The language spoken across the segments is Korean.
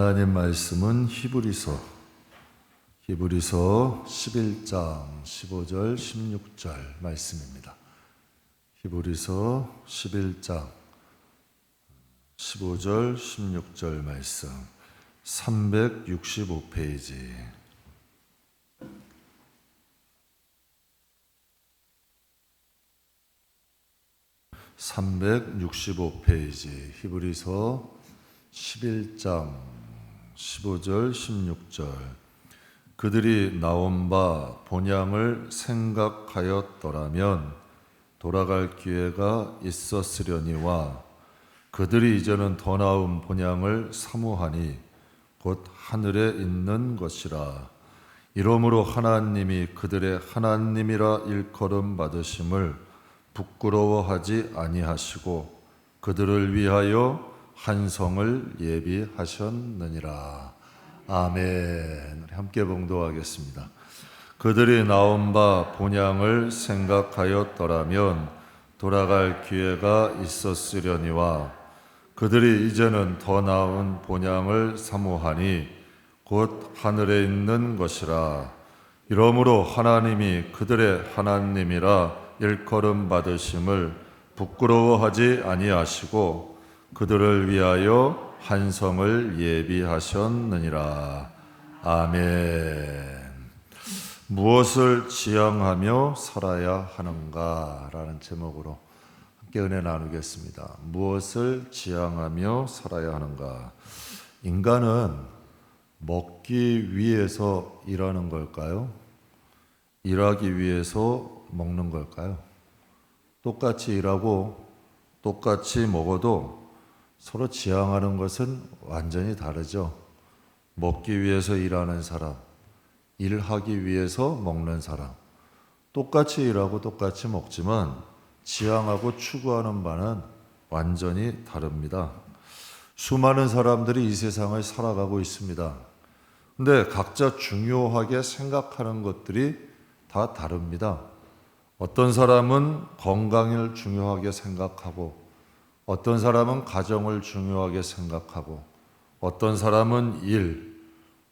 하나님 말씀은 히브리서 11장 15절 16절 말씀입니다. 히브리서 11장 15절 16절 말씀 365페이지. 히브리서 11장 15절 16절. 그들이 나온 바 본향을 생각하였더라면 돌아갈 기회가 있었으려니와 그들이 이제는 더 나은 본향을 사모하니 곧 하늘에 있는 것이라. 이러므로 하나님이 그들의 하나님이라 일컬음 받으심을 부끄러워하지 아니하시고 그들을 위하여 한성을 예비하셨느니라. 아멘. 함께 봉독하겠습니다. 그들이 나온 바 본향을 생각하였더라면 돌아갈 기회가 있었으려니와 그들이 이제는 더 나은 본향을 사모하니 곧 하늘에 있는 것이라. 이러므로 하나님이 그들의 하나님이라 일컬음 받으심을 부끄러워하지 아니하시고 그들을 위하여 한성을 예비하셨느니라. 아멘. 무엇을 지향하며 살아야 하는가? 라는 제목으로 함께 은혜 나누겠습니다. 무엇을 지향하며 살아야 하는가? 인간은 먹기 위해서 일하는 걸까요? 일하기 위해서 먹는 걸까요? 똑같이 일하고 똑같이 먹어도 서로 지향하는 것은 완전히 다르죠. 먹기 위해서 일하는 사람, 일하기 위해서 먹는 사람, 똑같이 일하고 똑같이 먹지만 지향하고 추구하는 바는 완전히 다릅니다. 수많은 사람들이 이 세상을 살아가고 있습니다. 근데 각자 중요하게 생각하는 것들이 다 다릅니다. 어떤 사람은 건강을 중요하게 생각하고 어떤 사람은 가정을 중요하게 생각하고 어떤 사람은 일,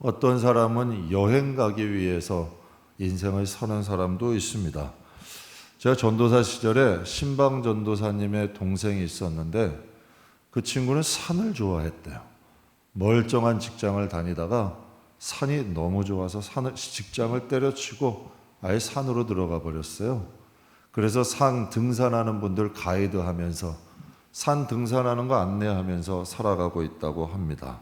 어떤 사람은 여행 가기 위해서 인생을 사는 사람도 있습니다. 제가 전도사 시절에 신방 전도사님의 동생이 있었는데 그 친구는 산을 좋아했대요. 멀쩡한 직장을 다니다가 산이 너무 좋아서 직장을 때려치고 아예 산으로 들어가 버렸어요. 그래서 산 등산하는 분들 가이드하면서 산 등산하는 거 안내하면서 살아가고 있다고 합니다.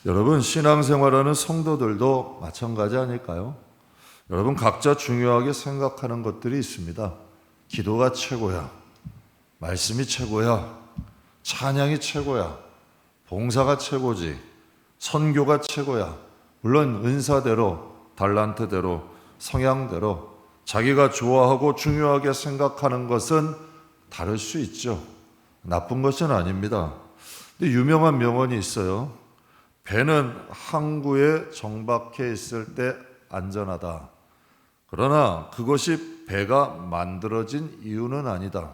여러분, 신앙생활하는 성도들도 마찬가지 아닐까요? 여러분, 각자 중요하게 생각하는 것들이 있습니다. 기도가 최고야, 말씀이 최고야, 찬양이 최고야, 봉사가 최고지, 선교가 최고야. 물론 은사대로, 달란트대로, 성향대로 자기가 좋아하고 중요하게 생각하는 것은 다를 수 있죠. 나쁜 것은 아닙니다. 근데 유명한 명언이 있어요. 배는 항구에 정박해 있을 때 안전하다. 그러나 그것이 배가 만들어진 이유는 아니다.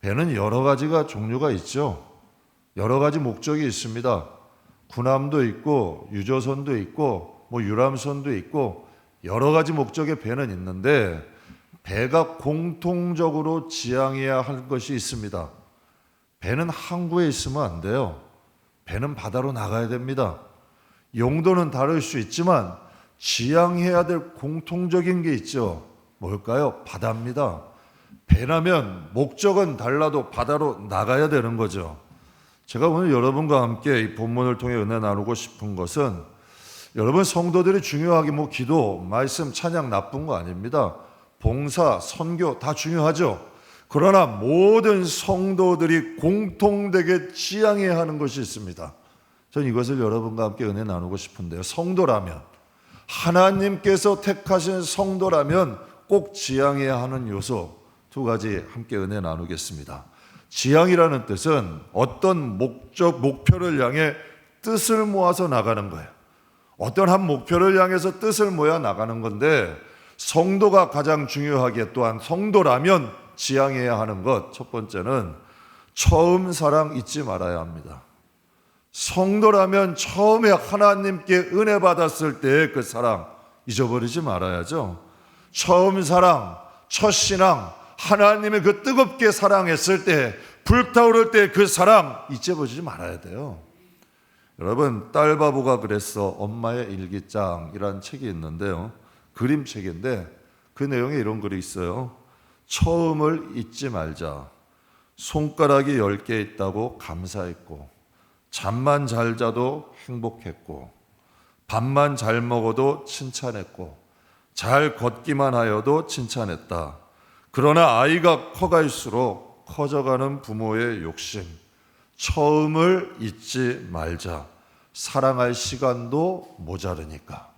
배는 여러 가지가 종류가 있죠. 여러 가지 목적이 있습니다. 군함도 있고 유조선도 있고 유람선도 있고 여러 가지 목적의 배는 있는데 배가 공통적으로 지향해야 할 것이 있습니다. 배는 항구에 있으면 안 돼요. 배는 바다로 나가야 됩니다. 용도는 다를 수 있지만 지향해야 될 공통적인 게 있죠. 뭘까요? 바다입니다. 배라면 목적은 달라도 바다로 나가야 되는 거죠. 제가 오늘 여러분과 함께 이 본문을 통해 은혜 나누고 싶은 것은 여러분 성도들이 중요하게 기도, 말씀, 찬양 나쁜 거 아닙니다. 봉사, 선교 다 중요하죠. 그러나 모든 성도들이 공통되게 지향해야 하는 것이 있습니다. 저는 이것을 여러분과 함께 은혜 나누고 싶은데요. 성도라면, 하나님께서 택하신 성도라면 꼭 지향해야 하는 요소 두 가지 함께 은혜 나누겠습니다. 지향이라는 뜻은 어떤 목표를 향해 뜻을 모아서 나가는 거예요. 어떤 한 목표를 향해서 뜻을 모아 나가는 건데 성도가 가장 중요하게 또한 성도라면 지향해야 하는 것, 첫 번째는 처음 사랑 잊지 말아야 합니다. 성도라면 처음에 하나님께 은혜 받았을 때의 그 사랑 잊어버리지 말아야죠. 처음 사랑, 첫 신앙, 하나님의 그 뜨겁게 사랑했을 때, 불타오를 때 그 사랑 잊어버리지 말아야 돼요. 여러분, 딸바보가 그랬어. 엄마의 일기장이라는 책이 있는데요, 그림책인데 그 내용에 이런 글이 있어요. 처음을 잊지 말자. 손가락이 10개 있다고 감사했고, 잠만 잘 자도 행복했고, 밥만 잘 먹어도 칭찬했고, 잘 걷기만 하여도 칭찬했다. 그러나 아이가 커갈수록 커져가는 부모의 욕심, 처음을 잊지 말자. 사랑할 시간도 모자르니까.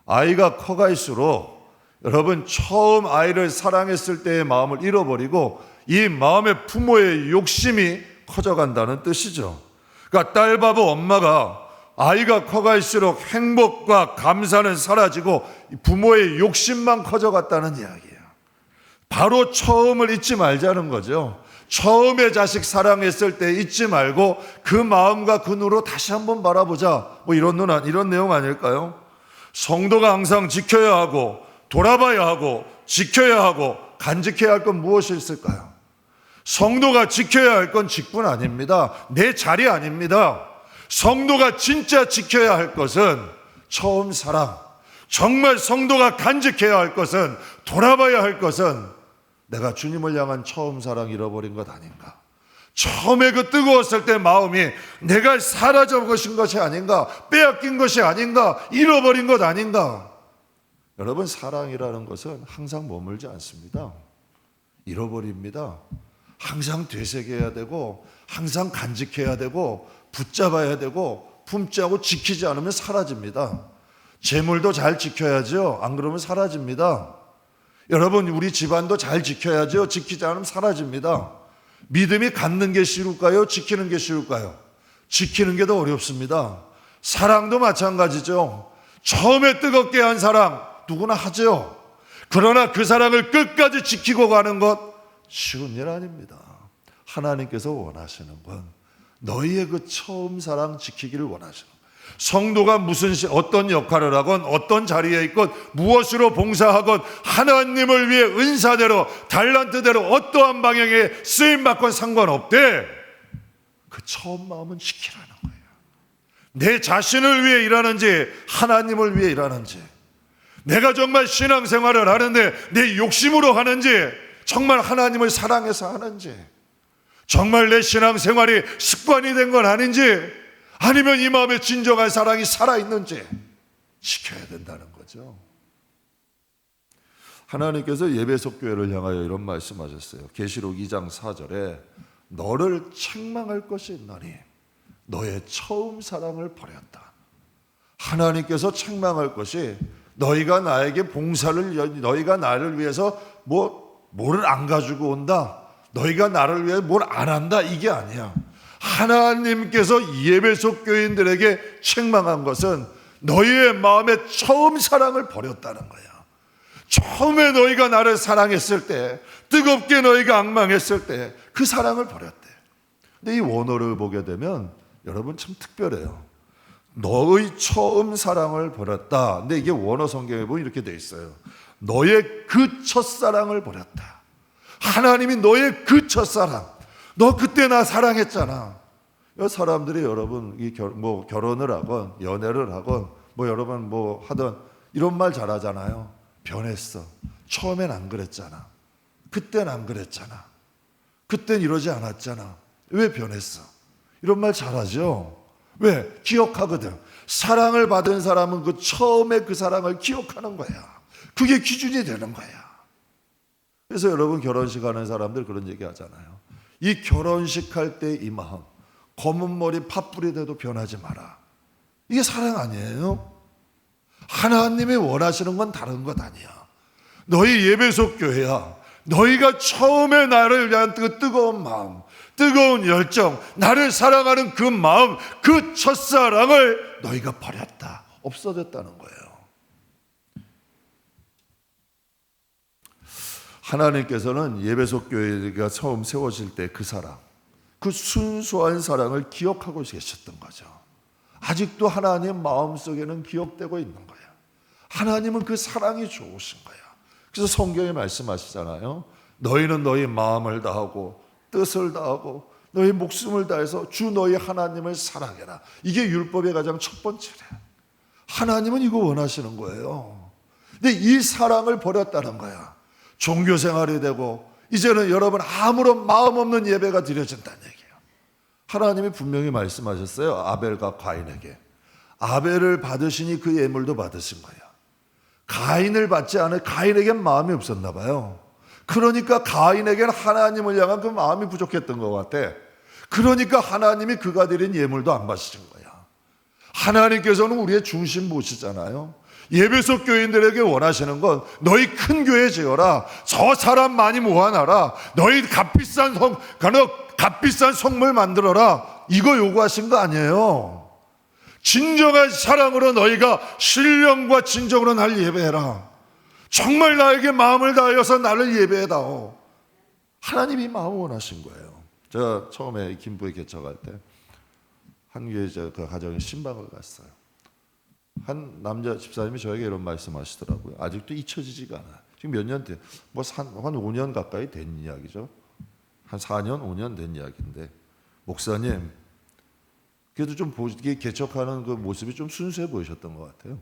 아이가 커갈수록 여러분, 처음 아이를 사랑했을 때의 마음을 잃어버리고 이 마음의 부모의 욕심이 커져간다는 뜻이죠. 그러니까 딸바보 엄마가 아이가 커갈수록 행복과 감사는 사라지고 부모의 욕심만 커져갔다는 이야기예요. 바로 처음을 잊지 말자는 거죠. 처음에 자식 사랑했을 때 잊지 말고 그 마음과 그 눈으로 다시 한번 바라보자. 뭐 이런 내용 아닐까요? 성도가 항상 지켜야 하고 돌아봐야 하고 지켜야 하고 간직해야 할 건 무엇이 있을까요? 성도가 지켜야 할 건 직분 아닙니다. 내 자리 아닙니다. 성도가 진짜 지켜야 할 것은 처음 사랑, 정말 성도가 간직해야 할 것은, 돌아봐야 할 것은 내가 주님을 향한 처음 사랑 잃어버린 것 아닌가, 처음에 그 뜨거웠을 때 마음이 내가 사라져 버린 것이 아닌가, 빼앗긴 것이 아닌가, 잃어버린 것 아닌가. 여러분, 사랑이라는 것은 항상 머물지 않습니다. 잃어버립니다. 항상 되새겨야 되고, 항상 간직해야 되고, 붙잡아야 되고, 품지하고 지키지 않으면 사라집니다. 재물도 잘 지켜야죠. 안 그러면 사라집니다. 여러분, 우리 집안도 잘 지켜야죠. 지키지 않으면 사라집니다. 믿음이 갖는 게 쉬울까요? 지키는 게 쉬울까요? 지키는 게 더 어렵습니다. 사랑도 마찬가지죠. 처음에 뜨겁게 한 사랑 누구나 하죠. 그러나 그 사랑을 끝까지 지키고 가는 것 쉬운 일 아닙니다. 하나님께서 원하시는 건 너희의 그 처음 사랑 지키기를 원하시는 거예요. 성도가 어떤 역할을 하건 어떤 자리에 있건 무엇으로 봉사하건 하나님을 위해 은사대로 달란트대로 어떠한 방향에 쓰임받건 상관없대. 그 처음 마음은 지키라는 거예요. 내 자신을 위해 일하는지 하나님을 위해 일하는지, 내가 정말 신앙생활을 하는데 내 욕심으로 하는지, 정말 하나님을 사랑해서 하는지, 정말 내 신앙생활이 습관이 된 건 아닌지, 아니면 이 마음에 진정한 사랑이 살아있는지 지켜야 된다는 거죠. 하나님께서 예배석 교회를 향하여 이런 말씀하셨어요. 계시록 2장 4절에 너를 책망할 것이 있나니 너의 처음 사랑을 버렸다. 하나님께서 책망할 것이 너희가 나에게 봉사를, 너희가 나를 위해서 뭐를 안 가지고 온다, 너희가 나를 위해 뭘 안 한다, 이게 아니야. 하나님께서 예배석 교인들에게 책망한 것은 너희의 마음에 처음 사랑을 버렸다는 거야. 처음에 너희가 나를 사랑했을 때, 뜨겁게 너희가 앙망했을 때 그 사랑을 버렸대. 근데 이 원어를 보게 되면 여러분 참 특별해요. 너의 처음 사랑을 버렸다. 근데 이게 원어 성경에 보면 이렇게 돼 있어요. 너의 그 첫사랑을 버렸다. 하나님이 너의 그 첫사랑, 너 그때 나 사랑했잖아. 사람들이 여러분 결혼을 하건 연애를 하건 여러분 하던 이런 말 잘하잖아요. 변했어. 처음엔 안 그랬잖아. 그땐 안 그랬잖아. 그땐 이러지 않았잖아. 왜 변했어? 이런 말 잘하죠. 왜? 기억하거든. 사랑을 받은 사람은 그 처음에 그 사랑을 기억하는 거야. 그게 기준이 되는 거야. 그래서 여러분 결혼식 하는 사람들 그런 얘기 하잖아요. 이 결혼식 할 때 이 마음, 검은 머리 팥불이 돼도 변하지 마라. 이게 사랑 아니에요? 하나님이 원하시는 건 다른 것 아니야. 너희 예배석 교회야. 너희가 처음에 나를 위한 그 뜨거운 마음, 뜨거운 열정, 나를 사랑하는 그 마음, 그 첫사랑을 너희가 버렸다, 없어졌다는 거예요. 하나님께서는 예배석 교회가 처음 세워질 때 그 사랑, 그 순수한 사랑을 기억하고 계셨던 거죠. 아직도 하나님 마음속에는 기억되고 있는 거야. 하나님은 그 사랑이 좋으신 거야. 그래서 성경에 말씀하시잖아요. 너희는 너희 마음을 다하고 뜻을 다하고 너희 목숨을 다해서 주 너희 하나님을 사랑해라. 이게 율법의 가장 첫 번째래. 하나님은 이거 원하시는 거예요. 근데 이 사랑을 버렸다는 거야. 종교생활이 되고 이제는 여러분 아무런 마음 없는 예배가 드려진다는 얘기예요. 하나님이 분명히 말씀하셨어요. 아벨과 가인에게. 아벨을 받으시니 그 예물도 받으신 거예요. 가인을 받지 않은 가인에겐 마음이 없었나 봐요. 그러니까 가인에게는 하나님을 향한 그 마음이 부족했던 것 같아. 그러니까 하나님이 그가 드린 예물도 안 받으신 거야. 하나님께서는 우리의 중심 보시잖아요. 예배소 교인들에게 원하시는 건 너희 큰 교회 지어라. 저 사람 많이 모아놔라. 너희 값비싼 성물 만들어라. 이거 요구하신 거 아니에요. 진정한 사랑으로 너희가 신령과 진정으로 날 예배해라. 정말 나에게 마음을 다하여서 나를 예배해다오. 하나님이 마음을 원하신 거예요. 제가 처음에 김부에 개척할 때 한 교회 그 가정에 신방을 갔어요. 한 남자 집사님이 저에게 이런 말씀하시더라고요. 아직도 잊혀지지가 않아요. 지금 몇 년 돼? 한 5년 가까이 된 이야기죠. 한 4년, 5년 된 이야기인데, 목사님, 그래도 좀 개척하는 그 모습이 좀 순수해 보이셨던 것 같아요.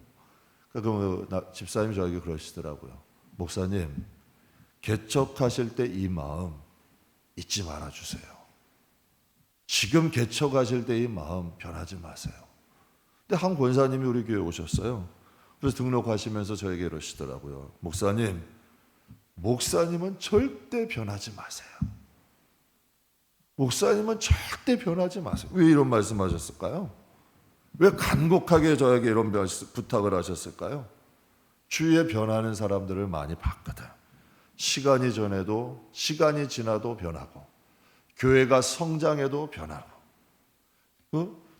그러니까 집사님이 저에게 그러시더라고요. 목사님, 개척하실 때 이 마음 잊지 말아 주세요. 지금 개척하실 때 이 마음 변하지 마세요. 근데 한 권사님이 우리 교회에 오셨어요. 그래서 등록하시면서 저에게 이러시더라고요. 목사님은 절대 변하지 마세요. 목사님은 절대 변하지 마세요. 왜 이런 말씀하셨을까요? 왜 간곡하게 저에게 이런 부탁을 하셨을까요? 주위에 변하는 사람들을 많이 봤거든. 시간이 지나도 변하고, 교회가 성장해도 변하고,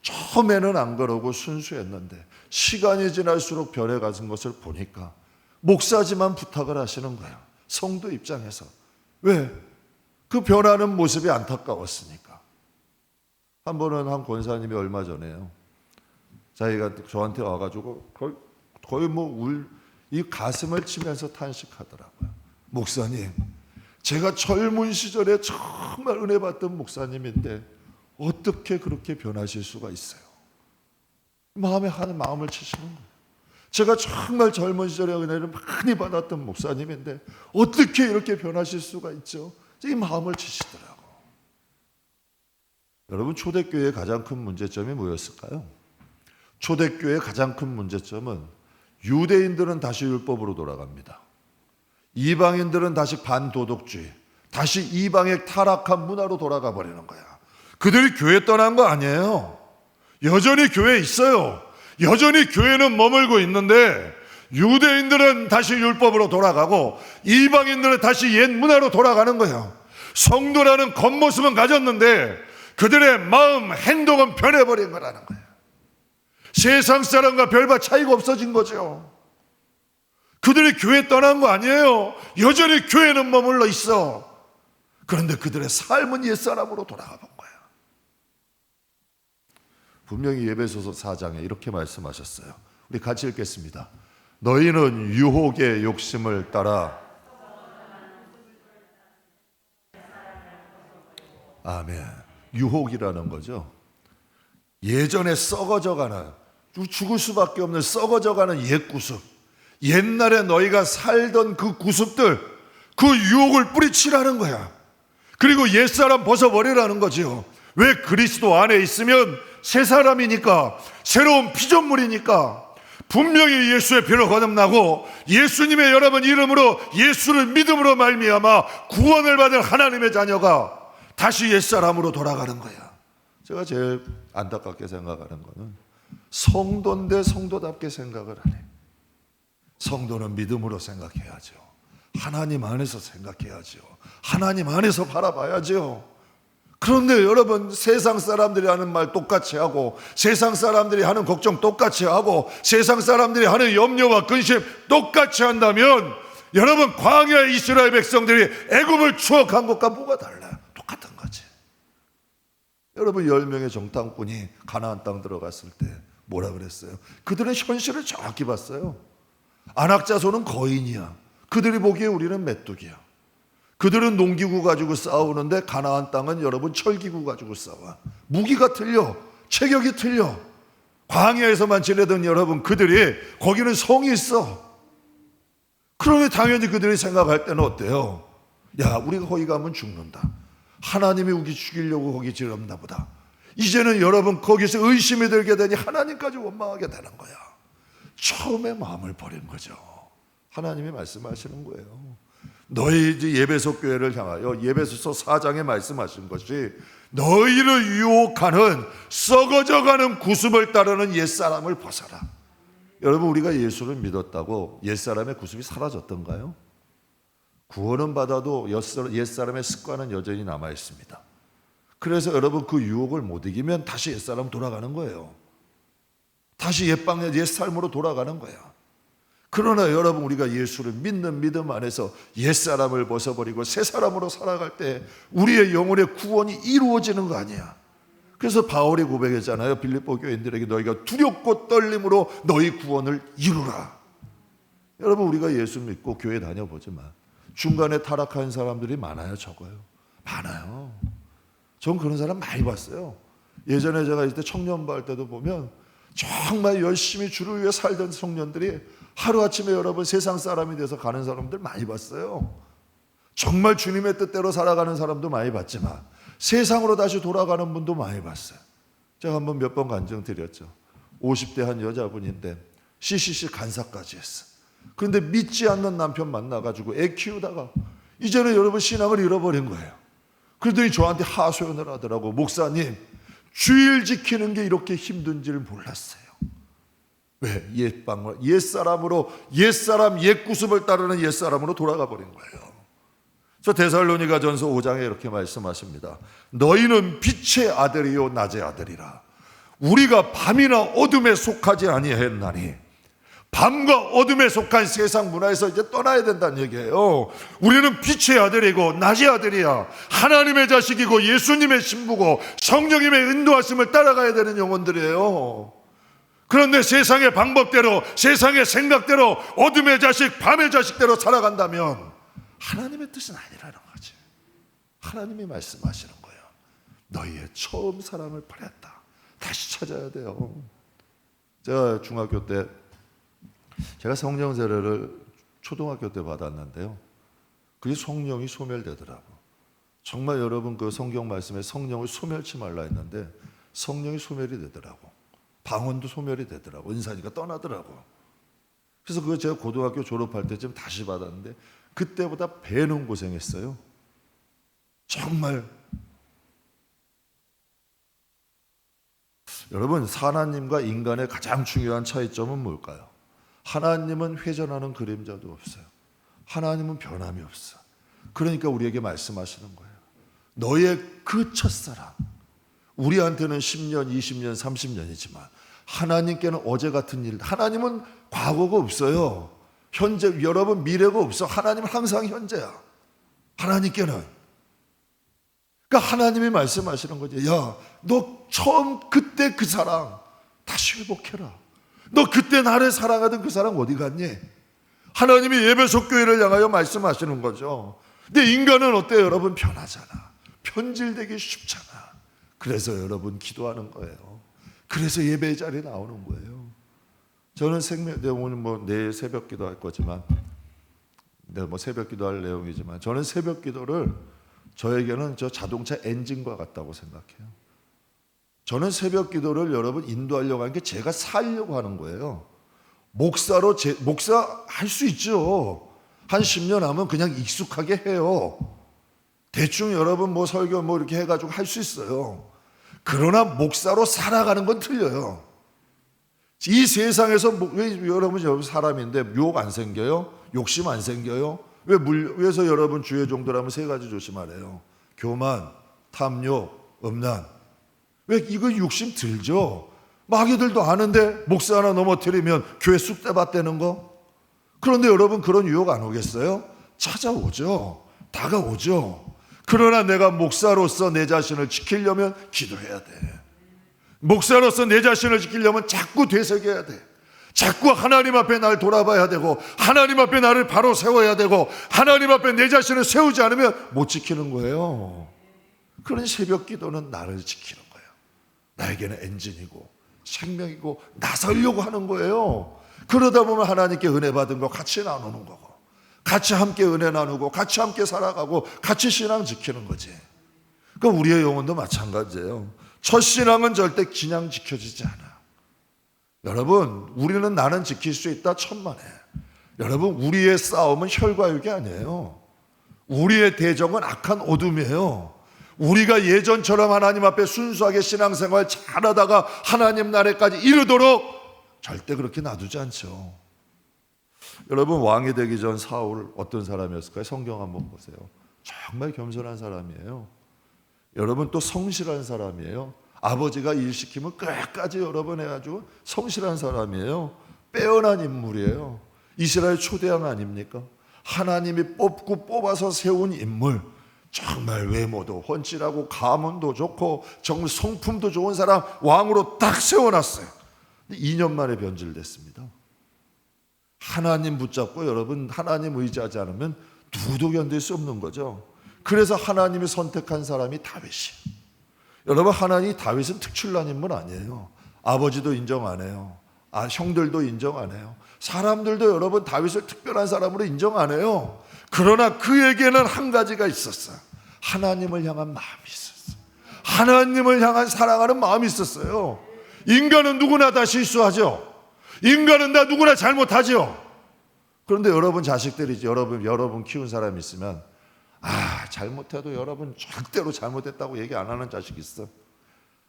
처음에는 안 그러고 순수했는데 시간이 지날수록 변해가는 것을 보니까 목사지만 부탁을 하시는 거예요. 성도 입장에서. 왜? 그 변하는 모습이 안타까웠으니까. 한 번은 한 권사님이 얼마 전에요. 자기가 저한테 와가지고 거의 이 가슴을 치면서 탄식하더라고요. 목사님, 제가 젊은 시절에 정말 은혜 받던 목사님인데 어떻게 그렇게 변하실 수가 있어요? 마음에 하는 마음을 치시는 거예요. 제가 정말 젊은 시절에 은혜를 많이 받았던 목사님인데 어떻게 이렇게 변하실 수가 있죠? 이 마음을 치시더라고. 여러분, 초대교회의 가장 큰 문제점이 뭐였을까요? 초대교회의 가장 큰 문제점은 유대인들은 다시 율법으로 돌아갑니다. 이방인들은 다시 반도덕주의, 다시 이방의 타락한 문화로 돌아가 버리는 거야. 그들이 교회 떠난 거 아니에요. 여전히 교회에 있어요. 여전히 교회는 머물고 있는데 유대인들은 다시 율법으로 돌아가고 이방인들은 다시 옛 문화로 돌아가는 거예요. 성도라는 겉모습은 가졌는데 그들의 마음, 행동은 변해버린 거라는 거예요. 세상 사람과 별반 차이가 없어진 거죠. 그들이 교회 떠난 거 아니에요. 여전히 교회는 머물러 있어. 그런데 그들의 삶은 옛사람으로 돌아가 본 거예요. 분명히 에베소서 4장에 이렇게 말씀하셨어요. 우리 같이 읽겠습니다. 너희는 유혹의 욕심을 따라. 아멘. 유혹이라는 거죠. 예전에 썩어져가는, 죽을 수밖에 없는 썩어져가는 옛 구습, 옛날에 너희가 살던 그 구습들, 그 유혹을 뿌리치라는 거야. 그리고 옛사람 벗어버리라는 거지요. 왜? 그리스도 안에 있으면 새 사람이니까, 새로운 피조물이니까. 분명히 예수의 피로 거듭나고 예수님의 여러분 이름으로, 예수를 믿음으로 말미암아 구원을 받은 하나님의 자녀가 다시 옛사람으로 돌아가는 거야. 제가 제일 안타깝게 생각하는 거는 성도인데 성도답게 생각을 안 해. 성도는 믿음으로 생각해야죠. 하나님 안에서 생각해야죠. 하나님 안에서 바라봐야죠. 그런데 여러분, 세상 사람들이 하는 말 똑같이 하고, 세상 사람들이 하는 걱정 똑같이 하고, 세상 사람들이 하는 염려와 근심 똑같이 한다면 여러분, 광야 이스라엘 백성들이 애굽을 추억한 것과 뭐가 달라요? 똑같은 거지. 여러분, 10명의 정탐꾼이 가나안 땅 들어갔을 때 뭐라 그랬어요? 그들은 현실을 정확히 봤어요. 안악자손은 거인이야. 그들이 보기에 우리는 메뚜기야. 그들은 농기구 가지고 싸우는데 가나안 땅은 여러분 철기구 가지고 싸워. 무기가 틀려. 체격이 틀려. 광야에서만 지내던 여러분, 그들이 거기는 성이 있어. 그러면 당연히 그들이 생각할 때는 어때요? 야, 우리가 거기 가면 죽는다. 하나님이 우리 죽이려고 거기 지었나 보다. 이제는 여러분 거기서 의심이 들게 되니 하나님까지 원망하게 되는 거야. 처음에 마음을 버린 거죠. 하나님이 말씀하시는 거예요. 너희 이제 예배소 교회를 향하여 예배소서 4장에 말씀하신 것이 너희를 유혹하는 썩어져가는 구습을 따르는 옛사람을 벗어라. 여러분, 우리가 예수를 믿었다고 옛사람의 구습이 사라졌던가요? 구원은 받아도 옛사람의 습관은 여전히 남아있습니다. 그래서 여러분 그 유혹을 못 이기면 다시 옛사람 돌아가는 거예요. 다시 옛삶으로 돌아가는 거야. 그러나 여러분, 우리가 예수를 믿는 믿음 안에서 옛사람을 벗어버리고 새 사람으로 살아갈 때 우리의 영혼의 구원이 이루어지는 거 아니야. 그래서 바울이 고백했잖아요. 빌립보 교인들에게 너희가 두렵고 떨림으로 너희 구원을 이루라. 여러분, 우리가 예수 믿고 교회 다녀보지만 중간에 타락한 사람들이 많아요, 적어요? 많아요. 전 그런 사람 많이 봤어요. 예전에 제가 이때 청년부 할 때도 보면 정말 열심히 주를 위해 살던 청년들이 하루아침에 여러분 세상 사람이 돼서 가는 사람들 많이 봤어요. 정말 주님의 뜻대로 살아가는 사람도 많이 봤지만 세상으로 다시 돌아가는 분도 많이 봤어요. 제가 한번 몇 번 간증 드렸죠. 50대 한 여자분인데 CCC 간사까지 했어. 그런데 믿지 않는 남편 만나가지고 애 키우다가 이제는 여러분 신앙을 잃어버린 거예요. 그러더니 저한테 하소연을 하더라고. 목사님, 주일 지키는 게 이렇게 힘든 줄 몰랐어요. 왜? 옛사람으로, 옛구습을 따르는 옛사람으로 돌아가 버린 거예요. 저 데살로니가 전서 5장에 이렇게 말씀하십니다. 너희는 빛의 아들이요 낮의 아들이라. 우리가 밤이나 어둠에 속하지 아니하였나니. 밤과 어둠에 속한 세상 문화에서 이제 떠나야 된다는 얘기예요. 우리는 빛의 아들이고 낮의 아들이야. 하나님의 자식이고 예수님의 신부고 성령님의 인도하심을 따라가야 되는 영혼들이에요. 그런데 세상의 방법대로, 세상의 생각대로 어둠의 자식, 밤의 자식대로 살아간다면 하나님의 뜻은 아니라는 거지. 하나님이 말씀하시는 거예요. 너희의 처음 사랑을 버렸다. 다시 찾아야 돼요. 제가 중학교 때 제가 성령 세례를 초등학교 때 받았는데요. 그게 성령이 소멸되더라고. 정말 여러분 그 성경 말씀에 성령을 소멸치 말라 했는데 성령이 소멸이 되더라고. 방언도 소멸이 되더라고. 은사니까 떠나더라고. 그래서 그거 제가 고등학교 졸업할 때쯤 다시 받았는데 그때보다 배는 고생했어요. 정말. 여러분, 하나님과 인간의 가장 중요한 차이점은 뭘까요? 하나님은 회전하는 그림자도 없어요. 하나님은 변함이 없어. 그러니까 우리에게 말씀하시는 거예요. 너의 그 첫사랑, 우리한테는 10년, 20년, 30년이지만 하나님께는 어제 같은 일. 하나님은 과거가 없어요. 현재, 여러분 미래가 없어. 하나님은 항상 현재야. 하나님께는. 그러니까 하나님이 말씀하시는 거지. 야, 너 처음 그때 그 사랑 다시 회복해라. 너 그때 나를 사랑하던 그 사랑 어디 갔니? 하나님이 예배소 교회를 향하여 말씀하시는 거죠. 근데 인간은 어때요? 여러분 변하잖아. 편질되기 쉽잖아. 그래서 여러분 기도하는 거예요. 그래서 예배 자리에 나오는 거예요. 저는 오늘 내일 새벽 기도할 거지만, 새벽 기도할 내용이지만, 저는 새벽 기도를 저에게는 저 자동차 엔진과 같다고 생각해요. 저는 새벽 기도를 여러분 인도하려고 하는 게 제가 살려고 하는 거예요. 목사 할 수 있죠. 한 10년 하면 그냥 익숙하게 해요. 대충 여러분 설교 이렇게 해가지고 할 수 있어요. 그러나 목사로 살아가는 건 틀려요. 이 세상에서 여러분 사람인데 유혹 안 생겨요? 욕심 안 생겨요? 왜서 여러분 주의 종들하면 3가지 조심하래요. 교만, 탐욕, 음란. 왜 이거 욕심 들죠? 마귀들도 아는데 목사 하나 넘어뜨리면 교회 쑥대밭 되는 거? 그런데 여러분 그런 유혹 안 오겠어요? 찾아오죠. 다가오죠. 그러나 내가 목사로서 내 자신을 지키려면 기도해야 돼. 목사로서 내 자신을 지키려면 자꾸 되새겨야 돼. 자꾸 하나님 앞에 날 돌아봐야 되고, 하나님 앞에 나를 바로 세워야 되고, 하나님 앞에 내 자신을 세우지 않으면 못 지키는 거예요. 그런 새벽 기도는 나를 지키는 거예요. 나에게는 엔진이고 생명이고 나서려고 하는 거예요. 그러다 보면 하나님께 은혜 받은 거 같이 나누는 거고, 같이 함께 은혜 나누고, 같이 함께 살아가고, 같이 신앙 지키는 거지. 그러니까 우리의 영혼도 마찬가지예요. 첫 신앙은 절대 그냥 지켜지지 않아. 여러분, 우리는 나는 지킬 수 있다 천만에. 여러분, 우리의 싸움은 혈과 육이 아니에요. 우리의 대적은 악한 어둠이에요. 우리가 예전처럼 하나님 앞에 순수하게 신앙생활 잘하다가 하나님 나라까지 이르도록 절대 그렇게 놔두지 않죠. 여러분, 왕이 되기 전 사울 어떤 사람이었을까요? 성경 한번 보세요. 정말 겸손한 사람이에요. 여러분, 또 성실한 사람이에요. 아버지가 일 시키면 끝까지 여러분 해가지고 성실한 사람이에요. 빼어난 인물이에요. 이스라엘 초대왕 아닙니까? 하나님이 뽑고 뽑아서 세운 인물. 정말 외모도 훤칠하고 가문도 좋고 정말 성품도 좋은 사람 왕으로 딱 세워놨어요. 2년 만에 변질됐습니다. 하나님 붙잡고 여러분 하나님 의지하지 않으면 누구도 견딜 수 없는 거죠. 그래서 하나님이 선택한 사람이 다윗이에요. 여러분, 하나님이 다윗은 특출난 인물 아니에요. 아버지도 인정 안 해요. 형들도 인정 안 해요. 사람들도 여러분 다윗을 특별한 사람으로 인정 안 해요. 그러나 그에게는 한 가지가 있었어요. 하나님을 향한 마음이 있었어요. 하나님을 향한 사랑하는 마음이 있었어요. 인간은 누구나 다 실수하죠. 인간은 다 누구나 잘못하죠. 그런데 여러분 자식들이지, 여러분 키운 사람이 있으면 잘못해도 여러분 절대로 잘못했다고 얘기 안 하는 자식 있어.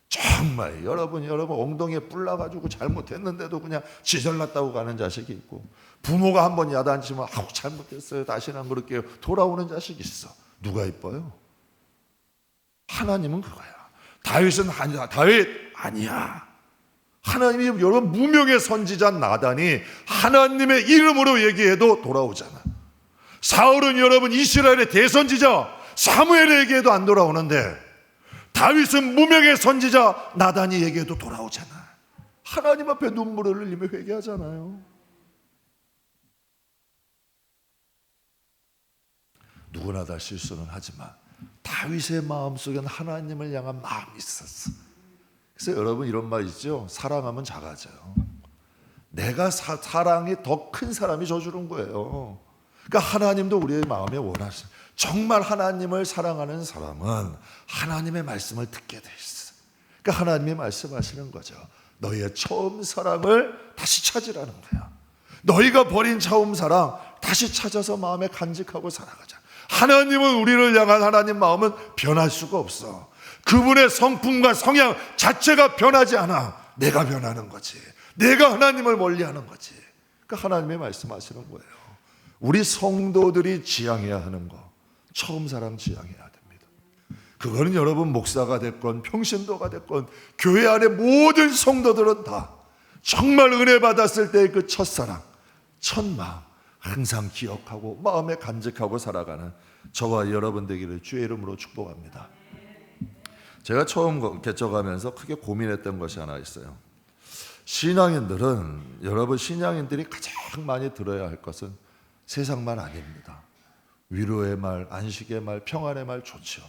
정말 여러분 엉덩이에 뿔 나가지고 잘못했는데도 그냥 지절났다고 가는 자식이 있고, 부모가 한번 야단치면 잘못했어요, 다시는 안 그럴게요, 돌아오는 자식이 있어. 누가 이뻐요? 하나님은 그거야. 다윗은 다윗 아니야. 하나님이 여러분 무명의 선지자 나단이 하나님의 이름으로 얘기해도 돌아오잖아. 사울은 여러분 이스라엘의 대선지자 사무엘의 얘기해도 안 돌아오는데, 다윗은 무명의 선지자 나단이 얘기해도 돌아오잖아. 하나님 앞에 눈물을 흘리며 회개하잖아요. 누구나 다 실수는 하지만 다윗의 마음속에는 하나님을 향한 마음이 있었어. 그래서 여러분 이런 말 있죠. 사랑하면 작아져요. 내가 사랑이 더 큰 사람이 져주는 거예요. 그러니까 하나님도 우리의 마음에 원하시는, 정말 하나님을 사랑하는 사람은 하나님의 말씀을 듣게 돼 있어. 그러니까 하나님이 말씀하시는 거죠. 너희의 처음 사랑을 다시 찾으라는 거야. 너희가 버린 처음 사랑 다시 찾아서 마음에 간직하고 살아가자. 하나님은 우리를 향한 하나님 마음은 변할 수가 없어. 그분의 성품과 성향 자체가 변하지 않아. 내가 변하는 거지. 내가 하나님을 멀리하는 거지. 그러니까 하나님의 말씀하시는 거예요. 우리 성도들이 지향해야 하는 거, 처음 사랑 지향해야 됩니다. 그거는 여러분 목사가 됐건 평신도가 됐건 교회 안에 모든 성도들은 다 정말 은혜 받았을 때의 그 첫사랑, 첫마음 항상 기억하고 마음에 간직하고 살아가는 저와 여러분 되기를 주의 이름으로 축복합니다. 제가 처음 개척하면서 크게 고민했던 것이 하나 있어요. 신앙인들은, 여러분 신앙인들이 가장 많이 들어야 할 것은 세상 말 아닙니다. 위로의 말, 안식의 말, 평안의 말 좋죠.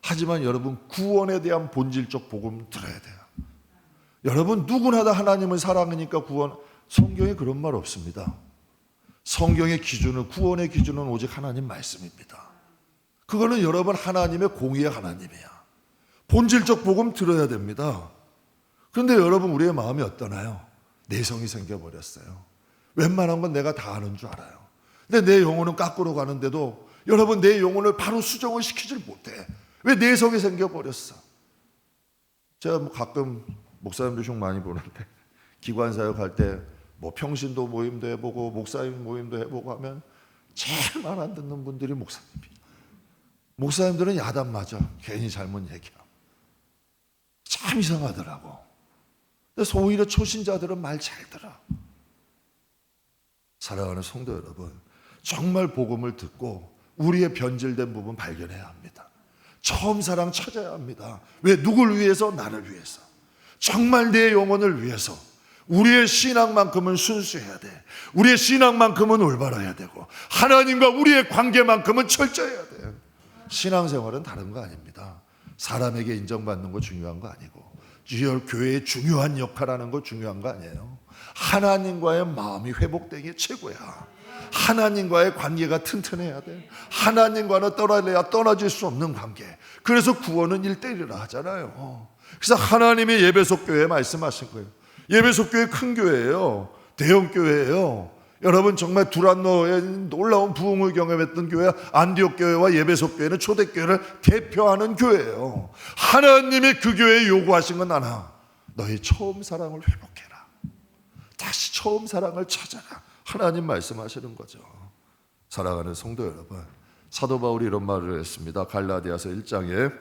하지만 여러분 구원에 대한 본질적 복음 들어야 돼요. 여러분 누구나 다 하나님을 사랑하니까 구원, 성경에 그런 말 없습니다. 성경의 기준은, 구원의 기준은 오직 하나님 말씀입니다. 그거는 여러분 하나님의 공의의 하나님이야. 본질적 복음 들어야 됩니다. 그런데 여러분 우리의 마음이 어떠나요? 내성이 생겨버렸어요. 웬만한 건 내가 다 아는 줄 알아요. 근데 내 영혼은 깎으러 가는데도 여러분 내 영혼을 바로 수정을 시키질 못해. 왜? 내성이 생겨버렸어. 제가 가끔 목사님들 흉 많이 보는데 기관사역할 때 뭐 평신도 모임도 해보고 목사님 모임도 해보고 하면 제일 말 안 듣는 분들이 목사님이에요. 목사님들은 야단 맞아. 괜히 잘못 얘기하고. 참 이상하더라고. 그래서 오히려 초신자들은 말 잘 들어. 사랑하는 성도 여러분, 정말 복음을 듣고 우리의 변질된 부분 발견해야 합니다. 처음 사랑 찾아야 합니다. 왜? 누굴 위해서? 나를 위해서. 정말 내 영혼을 위해서 우리의 신앙만큼은 순수해야 돼. 우리의 신앙만큼은 올바라야 되고 하나님과 우리의 관계만큼은 철저해야 돼. 신앙생활은 다른 거 아닙니다. 사람에게 인정받는 거 중요한 거 아니고 교회의 중요한 역할하는 거 중요한 거 아니에요. 하나님과의 마음이 회복되는 게 최고야. 하나님과의 관계가 튼튼해야 돼. 하나님과는 떠나질 수 없는 관계. 그래서 구원은 1:1이라 하잖아요. 그래서 하나님이 예배소 교회에 말씀하신 거예요. 예배소 교회 큰 교회예요. 대형 교회예요. 여러분 정말 두란노에 놀라운 부흥을 경험했던 교회 안디옥 교회와 예배소 교회는 초대교회를 대표하는 교회예요. 하나님이 그 교회에 요구하신 건 하나, 너희 처음 사랑을 회복해라. 다시 처음 사랑을 찾아라. 하나님 말씀하시는 거죠. 사랑하는 성도 여러분, 사도 바울이 이런 말을 했습니다. 갈라디아서 1장에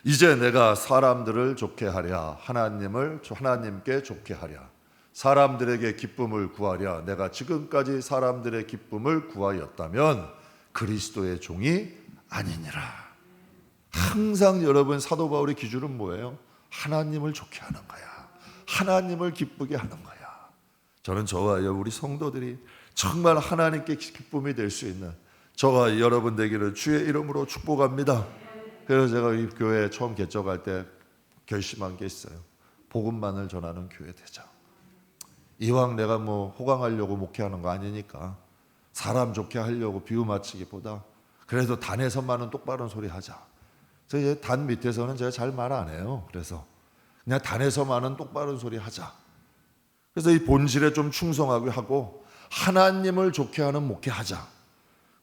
이제 내가 사람들을 좋게 하랴, 하나님께 좋게 하랴, 사람들에게 기쁨을 구하랴. 내가 지금까지 사람들의 기쁨을 구하였다면 그리스도의 종이 아니니라. 항상 여러분 사도 바울의 기준은 뭐예요? 하나님을 좋게 하는 거야. 하나님을 기쁘게 하는 거야. 저는 저와 우리 성도들이 정말 하나님께 기쁨이 될 수 있는 저와 여러분 되기를 주의 이름으로 축복합니다. 그래서 제가 이 교회 처음 개척할 때 결심한 게 있어요. 복음만을 전하는 교회 되자. 이왕 내가 호강하려고 목회하는 거 아니니까 사람 좋게 하려고 비유 맞추기보다 그래도 단에서만은 똑바른 소리 하자. 그래서 단 밑에서는 제가 잘 말 안 해요. 그래서 그냥 단에서만은 똑바른 소리 하자. 그래서 이 본질에 좀 충성하게 하고 하나님을 좋게 하는 목회하자.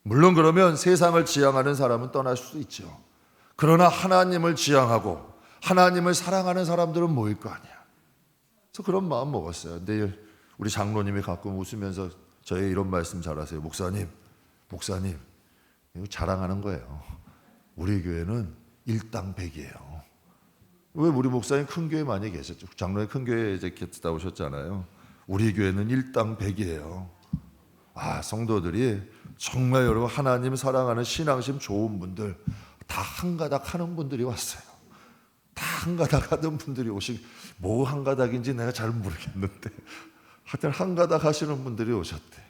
물론 그러면 세상을 지향하는 사람은 떠날 수도 있죠. 그러나 하나님을 지향하고 하나님을 사랑하는 사람들은 모일 거 아니야. 그래서 그런 마음 먹었어요. 근데 우리 장로님이 가끔 웃으면서 저의 이런 말씀 잘하세요. 목사님 이거 자랑하는 거예요. 우리 교회는 일당백이에요. 왜 우리 목사님 큰 교회 많이 계셨죠? 장로님 큰 교회에 이제 갔다 오셨잖아요. 우리 교회는 일당백이에요. 성도들이 정말 여러분 하나님 사랑하는 신앙심 좋은 분들 다 한가닥 하는 분들이 왔어요. 다 한가닥 하던 분들이 뭐 한가닥인지 내가 잘 모르겠는데 하여튼 한가닥 하시는 분들이 오셨대.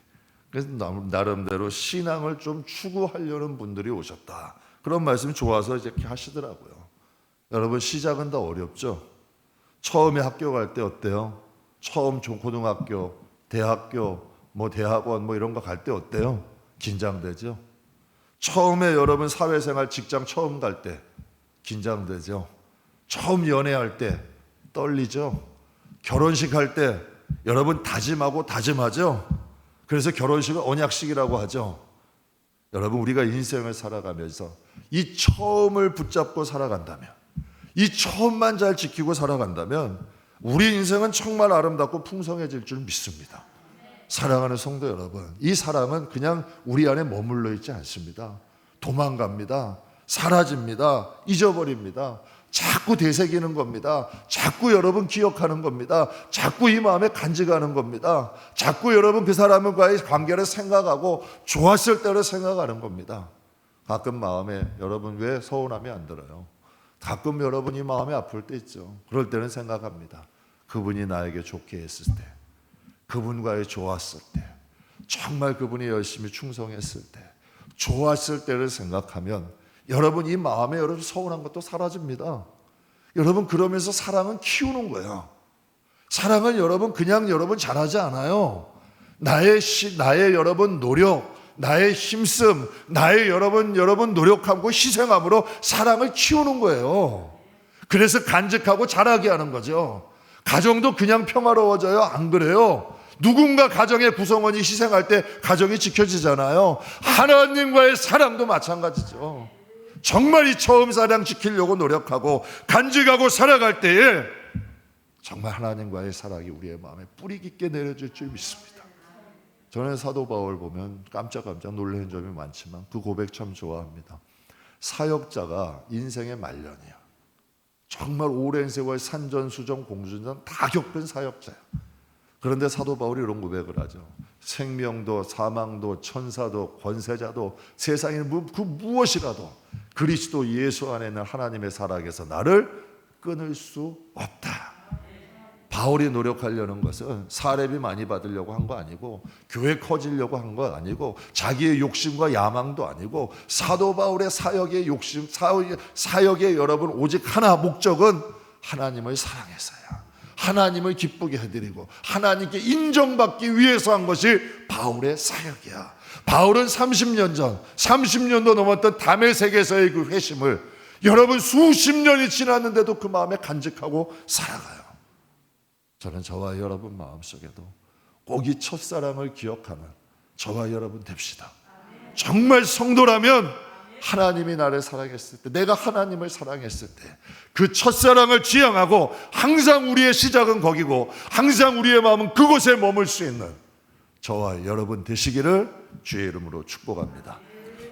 그래서 나름대로 신앙을 좀 추구하려는 분들이 오셨다. 그런 말씀이 좋아서 이렇게 하시더라고요. 여러분 시작은 다 어렵죠. 처음에 학교 갈 때 어때요? 처음 고등학교, 대학교, 대학원 이런 거 갈 때 어때요? 긴장되죠. 처음에 여러분 사회생활 직장 처음 갈 때 긴장되죠. 처음 연애할 때 떨리죠. 결혼식 할 때 여러분 다짐하죠. 그래서 결혼식을 언약식이라고 하죠. 여러분 우리가 인생을 살아가면서 이 처음을 붙잡고 살아간다면, 이 처음만 잘 지키고 살아간다면 우리 인생은 정말 아름답고 풍성해질 줄 믿습니다. 사랑하는 성도 여러분, 이 사랑은 그냥 우리 안에 머물러 있지 않습니다. 도망갑니다. 사라집니다. 잊어버립니다. 자꾸 되새기는 겁니다. 자꾸 여러분 기억하는 겁니다. 자꾸 이 마음에 간직하는 겁니다. 자꾸 여러분 그 사람과의 관계를 생각하고 좋았을 때를 생각하는 겁니다. 가끔 마음에 여러분 왜 서운함이 안 들어요? 가끔 여러분이 마음이 아플 때 있죠. 그럴 때는 생각합니다. 그분이 나에게 좋게 했을 때, 그분과의 좋았을 때, 정말 그분이 열심히 충성했을 때, 좋았을 때를 생각하면 여러분 이 마음에 여러분 서운한 것도 사라집니다. 여러분 그러면서 사랑은 키우는 거예요. 사랑은 여러분 그냥 여러분 잘하지 않아요. 나의 여러분 노력, 나의 힘씀, 나의 여러분 노력하고 희생함으로 사랑을 키우는 거예요. 그래서 간직하고 자라게 하는 거죠. 가정도 그냥 평화로워져요? 안 그래요? 누군가 가정의 구성원이 희생할 때 가정이 지켜지잖아요. 하나님과의 사랑도 마찬가지죠. 정말 이 처음 사랑 지키려고 노력하고 간직하고 살아갈 때에 정말 하나님과의 사랑이 우리의 마음에 뿌리 깊게 내려질 줄 믿습니다. 저는 사도 바울 보면 깜짝깜짝 놀라는 점이 많지만 그 고백 참 좋아합니다. 사역자가 인생의 말년이야. 정말 오랜 세월 산전수전 공전전 다 겪은 사역자야. 그런데 사도 바울이 이런 고백을 하죠. 생명도 사망도 천사도 권세자도 세상에 그 무엇이라도 그리스도 예수 안에 있는 하나님의 사랑에서 나를 끊을 수 없다. 바울이 노력하려는 것은 사례비 많이 받으려고 한 거 아니고, 교회 커지려고 한 거 아니고, 자기의 욕심과 야망도 아니고, 사도 바울의 사역의 욕심, 사역의 여러분 오직 하나, 목적은 하나님을 사랑해서야, 하나님을 기쁘게 해드리고 하나님께 인정받기 위해서 한 것이 바울의 사역이야. 바울은 30년도 넘었던 다메섹에서의 그 회심을 여러분 수십 년이 지났는데도 그 마음에 간직하고 살아가요. 저는 저와 여러분 마음속에도 꼭 이 첫사랑을 기억하는 저와 여러분 됩시다. 정말 성도라면 하나님이 나를 사랑했을 때, 내가 하나님을 사랑했을 때 그 첫사랑을 지향하고 항상 우리의 시작은 거기고 항상 우리의 마음은 그곳에 머물 수 있는 저와 여러분 되시기를 주의 이름으로 축복합니다.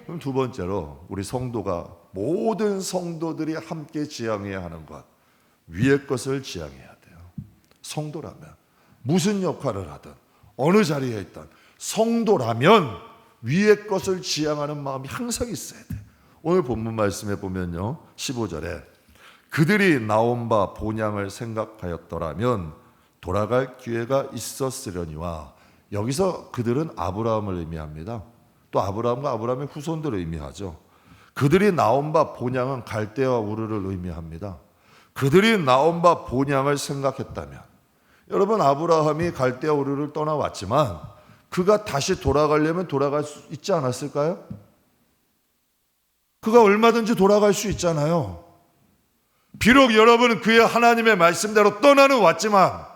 그럼 두 번째로 우리 성도가, 모든 성도들이 함께 지향해야 하는 것, 위의 것을 지향해야 돼요. 성도라면 무슨 역할을 하든 어느 자리에 있든 성도라면 위의 것을 지향하는 마음이 항상 있어야 돼. 오늘 본문 말씀에 보면요, 15절에 그들이 나온 바 본향을 생각하였더라면 돌아갈 기회가 있었으려니와, 여기서 그들은 아브라함을 의미합니다. 또 아브라함과 아브라함의 후손들을 의미하죠. 그들이 나온 바 본향은 갈대와 우르를 의미합니다. 그들이 나온 바 본향을 생각했다면, 여러분 아브라함이 갈대와 우르를 떠나왔지만 그가 다시 돌아가려면 돌아갈 수 있지 않았을까요? 그가 얼마든지 돌아갈 수 있잖아요. 비록 여러분은 그의 하나님의 말씀대로 떠나는 왔지만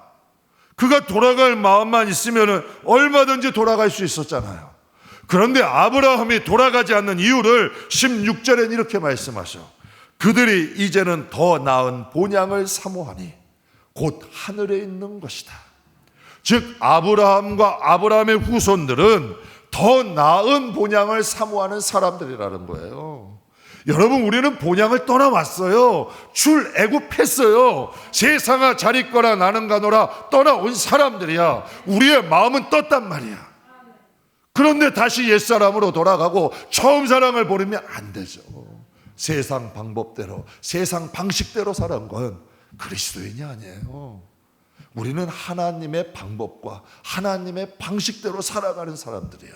그가 돌아갈 마음만 있으면 얼마든지 돌아갈 수 있었잖아요. 그런데 아브라함이 돌아가지 않는 이유를 16절엔 이렇게 말씀하셔. 그들이 이제는 더 나은 본향을 사모하니 곧 하늘에 있는 것이다. 즉 아브라함과 아브라함의 후손들은 더 나은 본향을 사모하는 사람들이라는 거예요. 여러분, 우리는 본향을 떠나왔어요. 출애굽했어요. 세상아 잘 있거라 나는 가노라 떠나온 사람들이야. 우리의 마음은 떴단 말이야. 그런데 다시 옛사람으로 돌아가고 처음 사랑을 버리면 안 되죠. 세상 방법대로, 세상 방식대로 살아온 건 그리스도인이 아니에요. 우리는 하나님의 방법과 하나님의 방식대로 살아가는 사람들이야.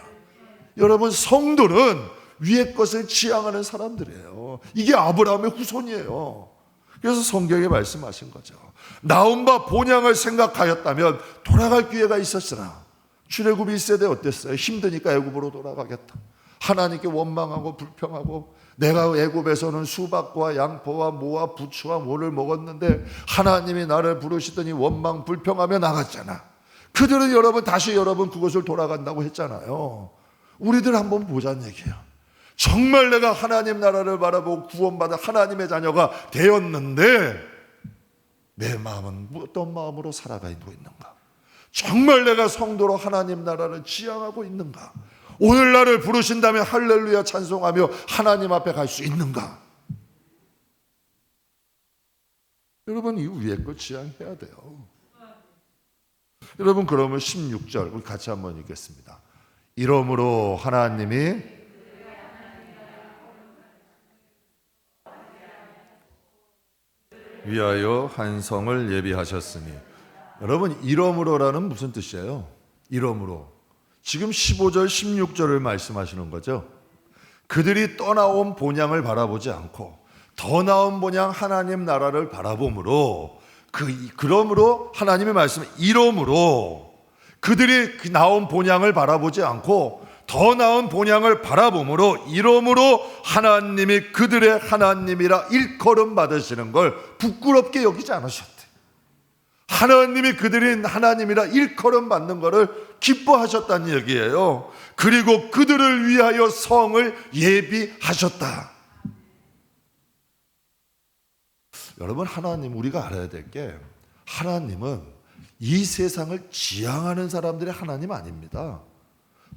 여러분, 성도는 위의 것을 지향하는 사람들이에요. 이게 아브라함의 후손이에요. 그래서 성경에 말씀하신 거죠. 나온 바 본향을 생각하였다면 돌아갈 기회가 있었으나, 출애굽 1세대 어땠어요? 힘드니까 애굽으로 돌아가겠다. 하나님께 원망하고 불평하고, 내가 애굽에서는 수박과 양포와 모와 부추와 모를 먹었는데 하나님이 나를 부르시더니 원망 불평하며 나갔잖아. 그들은 여러분 다시 여러분 그곳을 돌아간다고 했잖아요. 우리들 한번 보자는 얘기예요. 정말 내가 하나님 나라를 바라보고 구원받아 하나님의 자녀가 되었는데 내 마음은 어떤 마음으로 살아가고 있는가? 정말 내가 성도로 하나님 나라를 지향하고 있는가? 오늘 나를 부르신다면 할렐루야 찬송하며 하나님 앞에 갈 수 있는가? 여러분, 이 위에 거 지향해야 돼요. 여러분, 그러면 16절 우리 같이 한번 읽겠습니다. 이러므로 하나님이 위하여 한 성을 예비하셨으니, 여러분 이러므로라는 무슨 뜻이에요? 이러므로 지금 15절 16절을 말씀하시는 거죠. 그들이 떠나온 본향을 바라보지 않고 더 나은 본향 하나님 나라를 바라봄으로, 그러므로 하나님의 말씀, 이러므로 그들이 나온 본향을 바라보지 않고 더 나은 본향을 바라봄으로, 이러므로 하나님이 그들의 하나님이라 일컬음 받으시는 걸 부끄럽게 여기지 않으셨대. 하나님이 그들이 하나님이라 일컬음 받는 것을 기뻐하셨다는 얘기예요. 그리고 그들을 위하여 성을 예비하셨다. 여러분, 하나님, 우리가 알아야 될 게, 하나님은 이 세상을 지향하는 사람들의 하나님 아닙니다.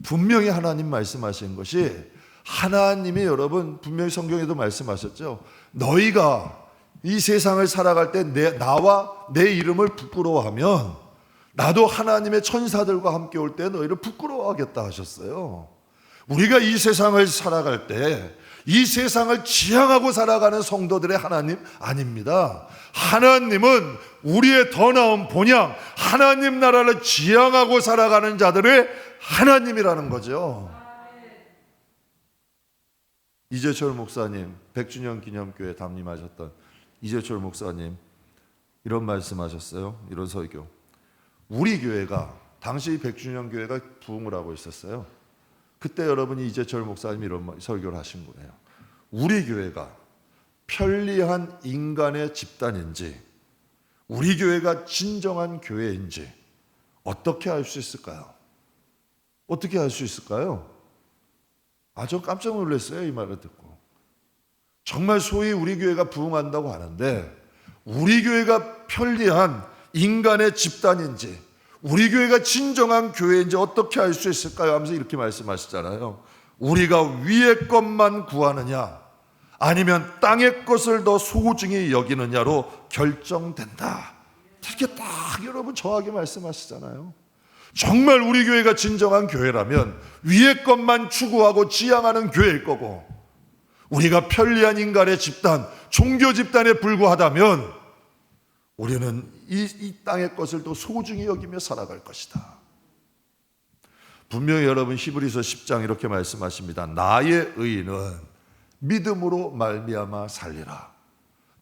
분명히 하나님 말씀하신 것이, 하나님이 여러분 분명히 성경에도 말씀하셨죠. 너희가 이 세상을 살아갈 때 나와 내 이름을 부끄러워하면 나도 하나님의 천사들과 함께 올 때 너희를 부끄러워하겠다 하셨어요. 우리가 이 세상을 살아갈 때 이 세상을 지향하고 살아가는 성도들의 하나님 아닙니다. 하나님은 우리의 더 나은 본향, 하나님 나라를 지향하고 살아가는 자들의 하나님이라는 거죠. 이재철 목사님, 100주년 기념교회 담임하셨던 이재철 목사님 이런 말씀하셨어요. 이런 설교. 우리 교회가 당시 100주년 교회가 부흥을 하고 있었어요. 그때 여러분이 이재철 목사님이 이런 설교를 하신 거예요. 우리 교회가 편리한 인간의 집단인지 우리 교회가 진정한 교회인지 어떻게 알 수 있을까요? 어떻게 알 수 있을까요? 저 깜짝 놀랐어요. 이 말을 듣고. 정말 소위 우리 교회가 부흥한다고 하는데 우리 교회가 편리한 인간의 집단인지 우리 교회가 진정한 교회인지 어떻게 알 수 있을까요? 하면서 이렇게 말씀하시잖아요. 우리가 위의 것만 구하느냐 아니면 땅의 것을 더 소중히 여기느냐로 결정된다. 이렇게 딱 여러분 정확하게 말씀하시잖아요. 정말 우리 교회가 진정한 교회라면 위의 것만 추구하고 지향하는 교회일 거고 우리가 편리한 인간의 집단, 종교 집단에 불과하다면 우리는 이 땅의 것을 더 소중히 여기며 살아갈 것이다. 분명히 여러분 히브리서 10장 이렇게 말씀하십니다. 나의 의인은 믿음으로 말미암아 살리라.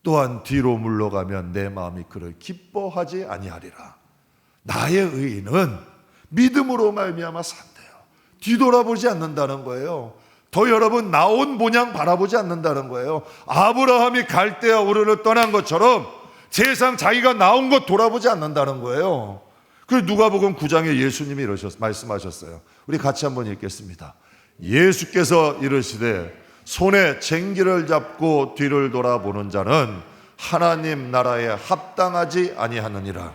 또한 뒤로 물러가면 내 마음이 그를 기뻐하지 아니하리라. 나의 의인은 믿음으로 말미암아 산대요. 뒤돌아보지 않는다는 거예요. 더 여러분 나온 본향 바라보지 않는다는 거예요. 아브라함이 갈대아 우르를 떠난 것처럼 세상 자기가 나온 것 돌아보지 않는다는 거예요. 그리고 누가복음 9장에 예수님이 말씀하셨어요. 우리 같이 한번 읽겠습니다. 예수께서 이르시되 손에 쟁기를 잡고 뒤를 돌아보는 자는 하나님 나라에 합당하지 아니하느니라.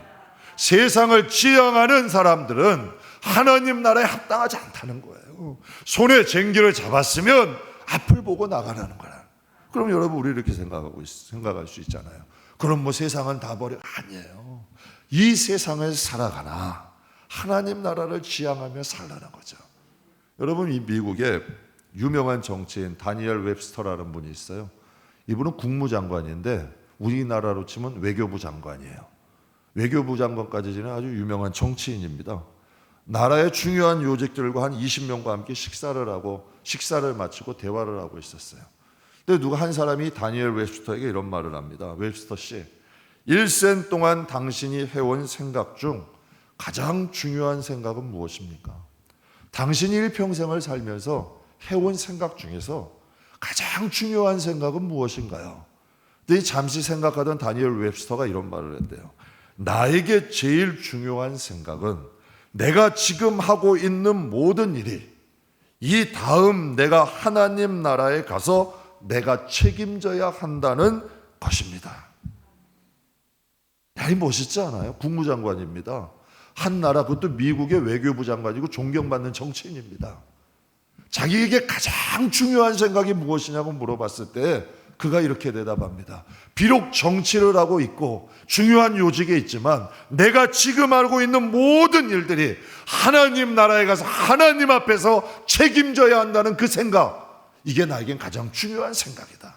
세상을 지향하는 사람들은 하나님 나라에 합당하지 않다는 거예요. 손에 쟁기를 잡았으면 앞을 보고 나가라는 거야. 그럼 여러분 우리 이렇게 생각할 수 있잖아요. 그럼 뭐 세상은 다 버려? 아니에요. 이 세상을 살아가나 하나님 나라를 지향하며 살라는 거죠. 여러분 이 미국에 유명한 정치인 다니엘 웹스터라는 분이 있어요. 이분은 국무장관인데 우리나라로 치면 외교부 장관이에요. 외교부 장관까지 지낸 아주 유명한 정치인입니다. 나라의 중요한 요직들과 한 20명과 함께 식사를 마치고 대화를 하고 있었어요. 근데 누가 한 사람이 다니엘 웹스터에게 이런 말을 합니다. 웹스터 씨, 일생 동안 당신이 해온 생각 중 가장 중요한 생각은 무엇입니까? 당신이 일평생을 살면서 해온 생각 중에서 가장 중요한 생각은 무엇인가요? 근데 잠시 생각하던 다니엘 웹스터가 이런 말을 했대요. 나에게 제일 중요한 생각은 내가 지금 하고 있는 모든 일이 이 다음 내가 하나님 나라에 가서 내가 책임져야 한다는 것입니다. 이 멋있지 않아요? 국무장관입니다. 한 나라, 그것도 미국의 외교부 장관이고 존경받는 정치인입니다. 자기에게 가장 중요한 생각이 무엇이냐고 물어봤을 때 그가 이렇게 대답합니다. 비록 정치를 하고 있고 중요한 요직에 있지만 내가 지금 알고 있는 모든 일들이 하나님 나라에 가서 하나님 앞에서 책임져야 한다는 그 생각, 이게 나에겐 가장 중요한 생각이다.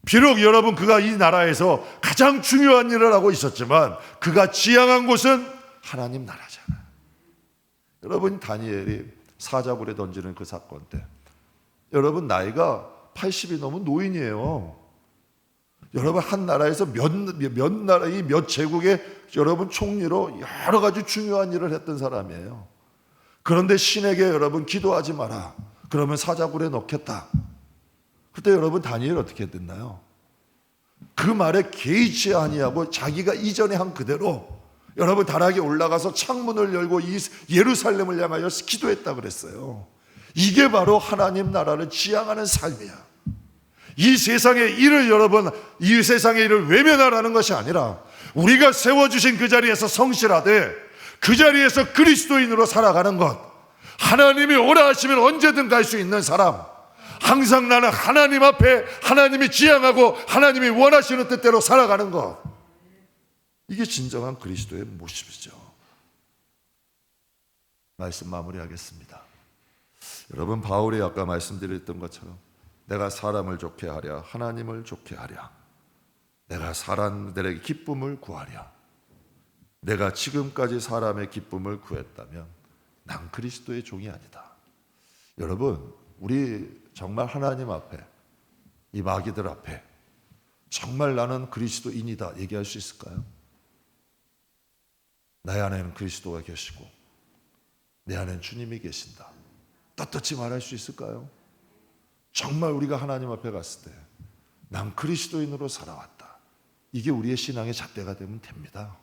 비록 여러분 그가 이 나라에서 가장 중요한 일을 하고 있었지만 그가 지향한 곳은 하나님 나라잖아요. 여러분 다니엘이 사자굴에 던지는 그 사건 때 여러분 나이가 80이 넘은 노인이에요. 여러분 한 나라에서 몇 제국의 여러분 총리로 여러 가지 중요한 일을 했던 사람이에요. 그런데 신에게 여러분 기도하지 마라. 그러면 사자굴에 넣겠다. 그때 여러분 다니엘 어떻게 됐나요? 그 말에 개의치 아니하고 자기가 이전에 한 그대로 여러분 다락에 올라가서 창문을 열고 이 예루살렘을 향하여 기도했다 그랬어요. 이게 바로 하나님 나라를 지향하는 삶이야. 이 세상의 일을 여러분, 이 세상의 일을 외면하라는 것이 아니라 우리가 세워주신 그 자리에서 성실하되 그 자리에서 그리스도인으로 살아가는 것, 하나님이 오라 하시면 언제든 갈 수 있는 사람, 항상 나는 하나님 앞에 하나님이 지향하고 하나님이 원하시는 뜻대로 살아가는 것, 이게 진정한 그리스도의 모습이죠. 말씀 마무리하겠습니다. 여러분 바울이 아까 말씀드렸던 것처럼 내가 사람을 좋게 하랴 하나님을 좋게 하랴, 내가 사람들에게 기쁨을 구하랴. 내가 지금까지 사람의 기쁨을 구했다면 난 그리스도의 종이 아니다. 여러분, 우리 정말 하나님 앞에, 이 마귀들 앞에 정말 나는 그리스도인이다 얘기할 수 있을까요? 나의 안에는 그리스도가 계시고 내 안에는 주님이 계신다, 떳떳이 말할 수 있을까요? 정말 우리가 하나님 앞에 갔을 때 난 그리스도인으로 살아왔다, 이게 우리의 신앙의 잣대가 되면 됩니다.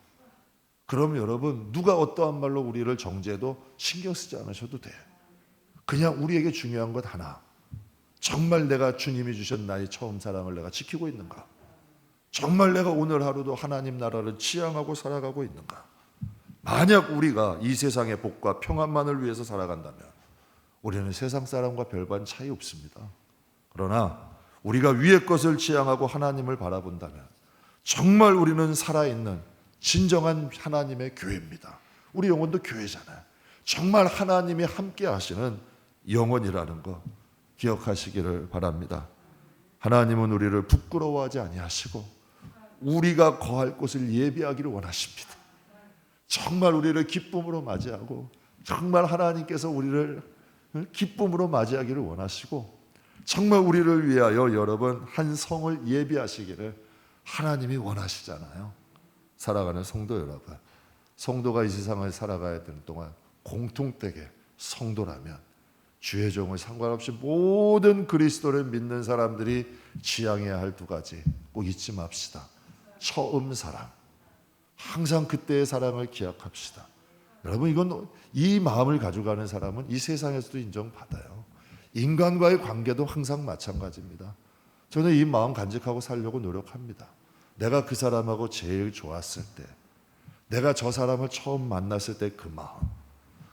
그럼 여러분, 누가 어떠한 말로 우리를 정죄해도 신경 쓰지 않으셔도 돼. 그냥 우리에게 중요한 것 하나, 정말 내가 주님이 주신 나의 처음 사랑을 내가 지키고 있는가? 정말 내가 오늘 하루도 하나님 나라를 지향하고 살아가고 있는가? 만약 우리가 이 세상의 복과 평안만을 위해서 살아간다면 우리는 세상 사람과 별반 차이 없습니다. 그러나 우리가 위의 것을 지향하고 하나님을 바라본다면 정말 우리는 살아있는 진정한 하나님의 교회입니다. 우리 영혼도 교회잖아요. 정말 하나님이 함께 하시는 영혼이라는 거 기억하시기를 바랍니다. 하나님은 우리를 부끄러워하지 아니하시고 우리가 거할 곳을 예비하기를 원하십니다. 정말 우리를 기쁨으로 맞이하고 정말 하나님께서 우리를 기쁨으로 맞이하기를 원하시고 정말 우리를 위하여 여러분 한 성을 예비하시기를 하나님이 원하시잖아요. 살아가는 성도 여러분, 성도가 이 세상을 살아가야 되는 동안 공통되게 성도라면 주의 종을 상관없이 모든 그리스도를 믿는 사람들이 지향해야 할 두 가지 꼭 잊지 맙시다. 처음 사랑, 항상 그때의 사랑을 기억합시다. 여러분, 이건 이 마음을 가져가는 사람은 이 세상에서도 인정받아요. 인간과의 관계도 항상 마찬가지입니다. 저는 이 마음 간직하고 살려고 노력합니다. 내가 그 사람하고 제일 좋았을 때, 내가 저 사람을 처음 만났을 때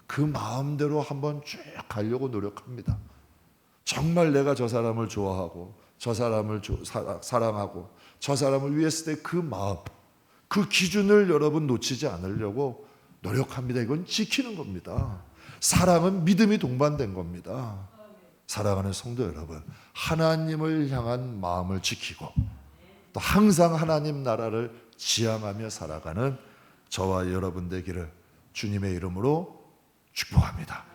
그 마음대로 한번 쭉 가려고 노력합니다. 정말 내가 저 사람을 좋아하고 저 사람을 사랑하고 저 사람을 위했을 때 그 마음, 그 기준을 여러분 놓치지 않으려고 노력합니다. 이건 지키는 겁니다. 사랑은 믿음이 동반된 겁니다. 사랑하는 성도 여러분, 하나님을 향한 마음을 지키고 또 항상 하나님 나라를 지향하며 살아가는 저와 여러분 되기를 주님의 이름으로 축복합니다.